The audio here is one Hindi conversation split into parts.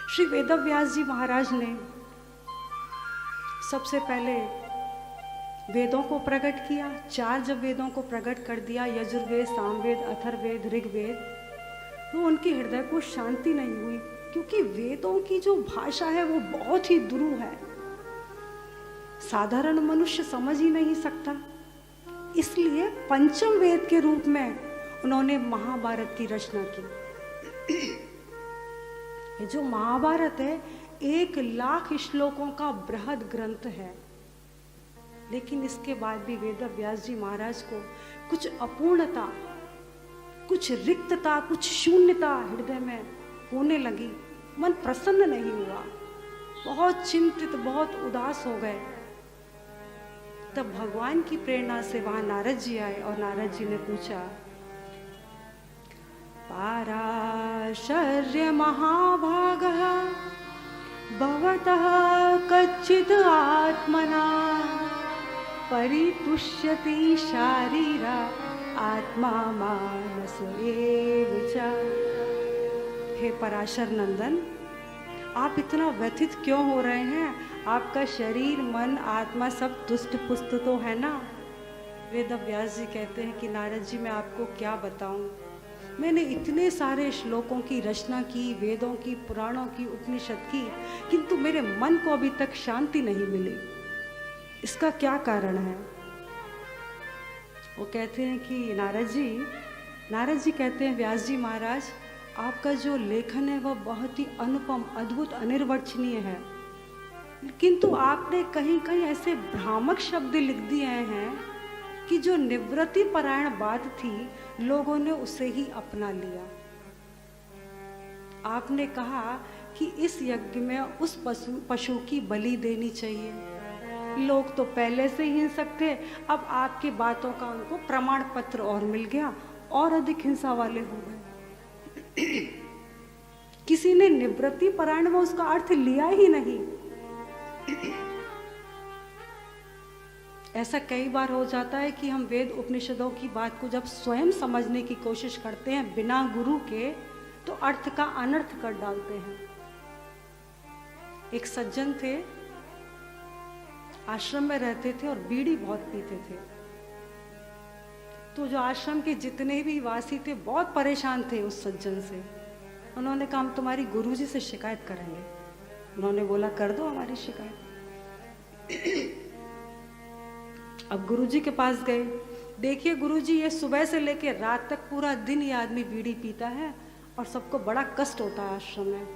श्री वेदव्यास जी महाराज ने सबसे पहले वेदों को प्रकट किया। 4 जब वेदों को प्रकट कर दिया, यजुर्वेद, सामवेद, अथर्ववेद, ऋग्वेद, तो उनके हृदय को शांति नहीं हुई, क्योंकि वेदों की जो भाषा है वो बहुत ही दुरूह है, साधारण मनुष्य समझ ही नहीं सकता। इसलिए पंचम वेद के रूप में उन्होंने महाभारत की रचना की। ये जो महाभारत है 1 लाख श्लोकों का बृहद ग्रंथ है, लेकिन इसके बाद भी वेदव्यास जी महाराज को कुछ अपूर्णता, कुछ रिक्तता, कुछ शून्यता हृदय में होने लगी। मन प्रसन्न नहीं हुआ, बहुत चिंतित, बहुत उदास हो गए। तब भगवान की प्रेरणा से वहां नारद जी आए और नारद जी ने पूछा, पाराशर्य महाभागः भवतः कच्चित् आत्मना परितुष्यति शारीरा आत्मा मानस एव च। हे पराशर नंदन, आप इतना व्यथित क्यों हो रहे हैं? आपका शरीर, मन, आत्मा सब तुष्ट पुष्ट तो है ना? वेदव्यास जी कहते हैं कि नारद जी मैं आपको क्या बताऊं, मैंने इतने सारे श्लोकों की रचना की, वेदों की, पुराणों की, उपनिषद की, किंतु मेरे मन को अभी तक शांति नहीं मिली। इसका क्या कारण है? वो कहते हैं कि नारद जी कहते हैं, व्यास जी महाराज, आपका जो लेखन है वह बहुत ही अनुपम, अद्भुत, अनिर्वचनीय है, किंतु आपने कहीं कहीं ऐसे भ्रामक शब्द लिख दिए हैं कि जो निवृत्ति परायण बात थी, लोगों ने उसे ही अपना लिया। आपने कहा कि इस यज्ञ में उस पशु की बलि देनी चाहिए। लोग तो पहले से ही हिंसक थे, अब आपकी बातों का उनको प्रमाण पत्र और मिल गया, और अधिक हिंसा वाले हो गए। किसी ने निवृत्ति परायण में उसका अर्थ लिया ही नहीं। ऐसा कई बार हो जाता है कि हम वेद उपनिषदों की बात को जब स्वयं समझने की कोशिश करते हैं बिना गुरु के, तो अर्थ का अनर्थ कर डालते हैं। एक सज्जन थे, आश्रम में रहते थे और बीड़ी बहुत पीते थे। तो जो आश्रम के जितने भी वासी थे बहुत परेशान थे उस सज्जन से। उन्होंने कहा हम तुम्हारी गुरुजी से शिकायत करेंगे। उन्होंने बोला कर दो हमारी शिकायत। अब गुरुजी के पास गए। देखिए गुरुजी, ये सुबह से लेके रात तक पूरा दिन ये आदमी बीड़ी पीता है और सबको बड़ा कष्ट होता है आश्रम में।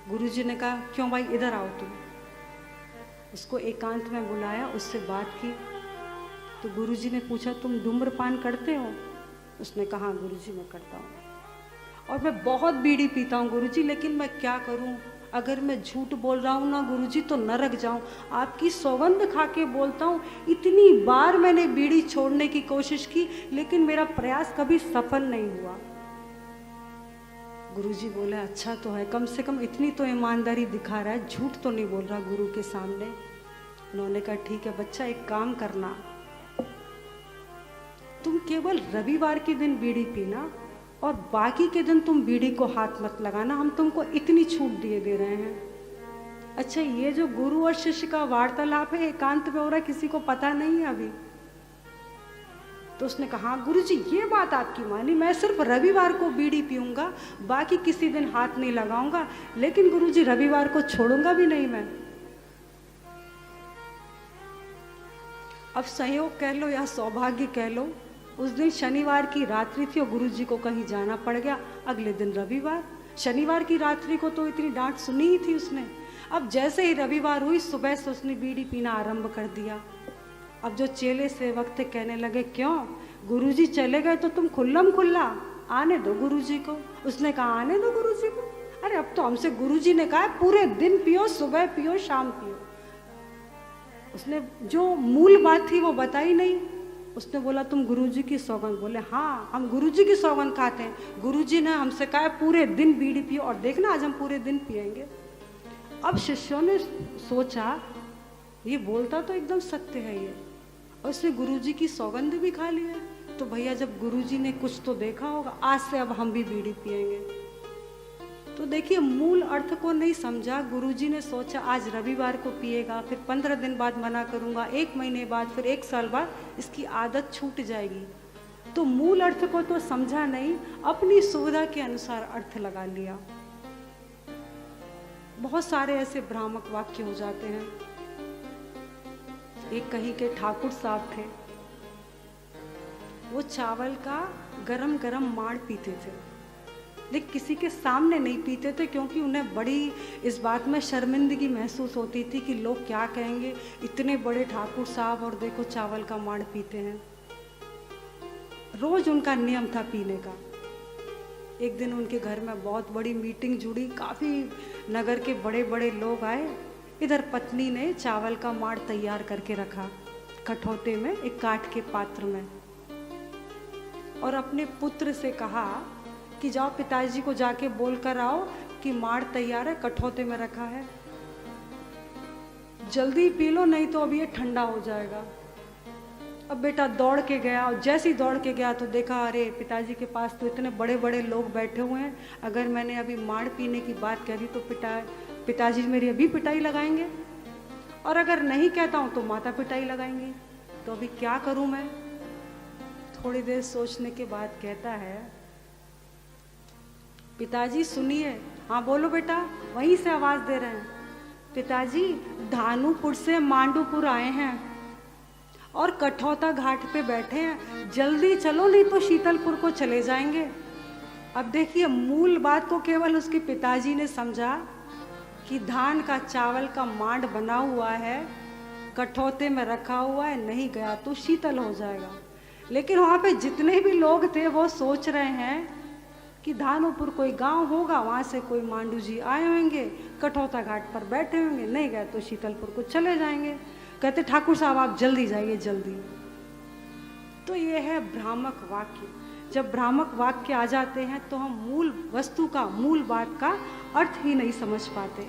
गुरुजी ने कहा क्यों भाई, इधर आओ तुम। उसको एकांत में बुलाया, उससे बात की। तो गुरुजी ने पूछा तुम धूम्रपान करते हो? उसने कहा गुरुजी मैं करता हूँ, और मैं बहुत बीड़ी पीता हूँ गुरुजी, लेकिन मैं क्या करूँ, अगर मैं झूठ बोल रहा हूँ ना गुरुजी तो नरक जाऊँ। आपकी सौगंध खा के बोलता हूँ, इतनी बार मैंने बीड़ी छोड़ने की कोशिश की, लेकिन मेरा प्रयास कभी सफल नहीं हुआ। गुरुजी बोले अच्छा तो है, कम से कम इतनी तो ईमानदारी दिखा रहा है, झूठ तो नहीं बोल रहा गुरु के सामने। उन्होंने कहा ठीक है बच्चा, एक काम करना, तुम केवल रविवार के दिन बीड़ी पीना और बाकी के दिन तुम बीड़ी को हाथ मत लगाना, हम तुमको इतनी छूट दिए दे रहे हैं। अच्छा, ये जो गुरु और शिष्य का वार्तालाप है एकांत में हो रहा है, किसी को पता नहीं है अभी। तो उसने कहा हाँ गुरुजी ये बात आपकी मानी, मैं सिर्फ रविवार को बीड़ी पीऊंगा, बाकी किसी दिन हाथ नहीं लगाऊंगा, लेकिन गुरुजी रविवार को छोड़ूंगा भी नहीं मैं। अब संयोग कह लो या सौभाग्य कह लो, उस दिन शनिवार की रात्रि थी और गुरुजी को कहीं जाना पड़ गया। अगले दिन रविवार, शनिवार की रात्रि को तो इतनी डांट सुनी ही थी उसने। अब जैसे ही रविवार हुई, सुबह से उसने बीड़ी पीना आरंभ कर दिया। अब जो चेले सेवक थे कहने लगे क्यों गुरुजी चले गए तो तुम खुल्लम खुल्ला, आने दो गुरुजी को। उसने कहा आने दो गुरुजी को, अरे अब तो हमसे गुरुजी ने कहा पूरे दिन पियो, सुबह पियो, शाम पियो। उसने जो मूल बात थी वो बताई नहीं। उसने बोला तुम गुरुजी की सौगंध, बोले हाँ हम गुरुजी की सौगंध खाते हैं, गुरुजी ने हमसे कहा पूरे दिन बीड़ी पियो, और देखना आज हम पूरे दिन पिएंगे। अब शिष्यों ने सोचा ये बोलता तो एकदम सत्य है ये, और उसने गुरुजी की सौगंध भी खा ली है, तो भैया जब गुरुजी ने कुछ तो देखा होगा, आज से अब हम भी बीड़ी पिएंगे। तो देखिए मूल अर्थ को नहीं समझा। गुरुजी ने सोचा आज रविवार को पिएगा, फिर 15 दिन बाद मना करूँगा, 1 महीने बाद, फिर 1 साल बाद इसकी आदत छूट जाएगी। तो मूल अर्थ को तो समझा नहीं, अपनी सुविधा के अनुसार अर्थ लगा लिया। बहुत सारे ऐसे भ्रामक वाक्य हो जाते हैं। एक कहीं के ठाकुर साहब थे, वो चावल का गरम गरम माड़ पीते थे, लेकिन किसी के सामने नहीं पीते थे, क्योंकि उन्हें बड़ी इस बात में शर्मिंदगी महसूस होती थी कि लोग क्या कहेंगे, इतने बड़े ठाकुर साहब और देखो चावल का माड़ पीते हैं। रोज उनका नियम था पीने का। एक दिन उनके घर में बहुत बड़ी मीटिंग जुड़ी, काफ़ी नगर के बड़े बड़े लोग आए। इधर पत्नी ने चावल का माड़ तैयार करके रखा कठौते में, एक काठ के पात्र में, और अपने पुत्र से कहा कि जाओ पिताजी को जाके बोल कर आओ कि माड़ तैयार है, कठौते में रखा है, जल्दी पी लो नहीं तो अब ये ठंडा हो जाएगा। अब बेटा दौड़ के गया, और जैसे ही दौड़ के गया तो देखा अरे पिताजी के पास तो इतने बड़े बड़े लोग बैठे हुए हैं, अगर मैंने अभी माड़ पीने की बात करी तो पिताजी मेरी अभी पिटाई लगाएंगे, और अगर नहीं कहता हूँ तो माता पिटाई लगाएंगी, तो अभी क्या करूँ मैं। थोड़ी देर सोचने के बाद कहता है, पिताजी सुनिए। हाँ बोलो बेटा, वहीं से आवाज़ दे रहे हैं। पिताजी धानुपुर से मांडूपुर आए हैं और कठौता घाट पे बैठे हैं, जल्दी चलो नहीं तो शीतलपुर को चले जाएंगे। अब देखिए मूल बात को केवल उसके पिताजी ने समझा कि धान का चावल का मांड बना हुआ है, कठौते में रखा हुआ है, नहीं गया तो शीतल हो जाएगा। लेकिन वहाँ पे जितने भी लोग थे वो सोच रहे हैं कि धानुपुर कोई गांव होगा, वहाँ से कोई मांडू जी आए होंगे, कठौता घाट पर बैठे होंगे, नहीं गए तो शीतलपुर को चले जाएंगे। कहते ठाकुर साहब आप जल्दी जाइए जल्दी। तो ये है भ्रामक वाक्य। जब भ्रामक वाक्य आ जाते हैं तो हम मूल वस्तु का, मूल बात का अर्थ ही नहीं समझ पाते।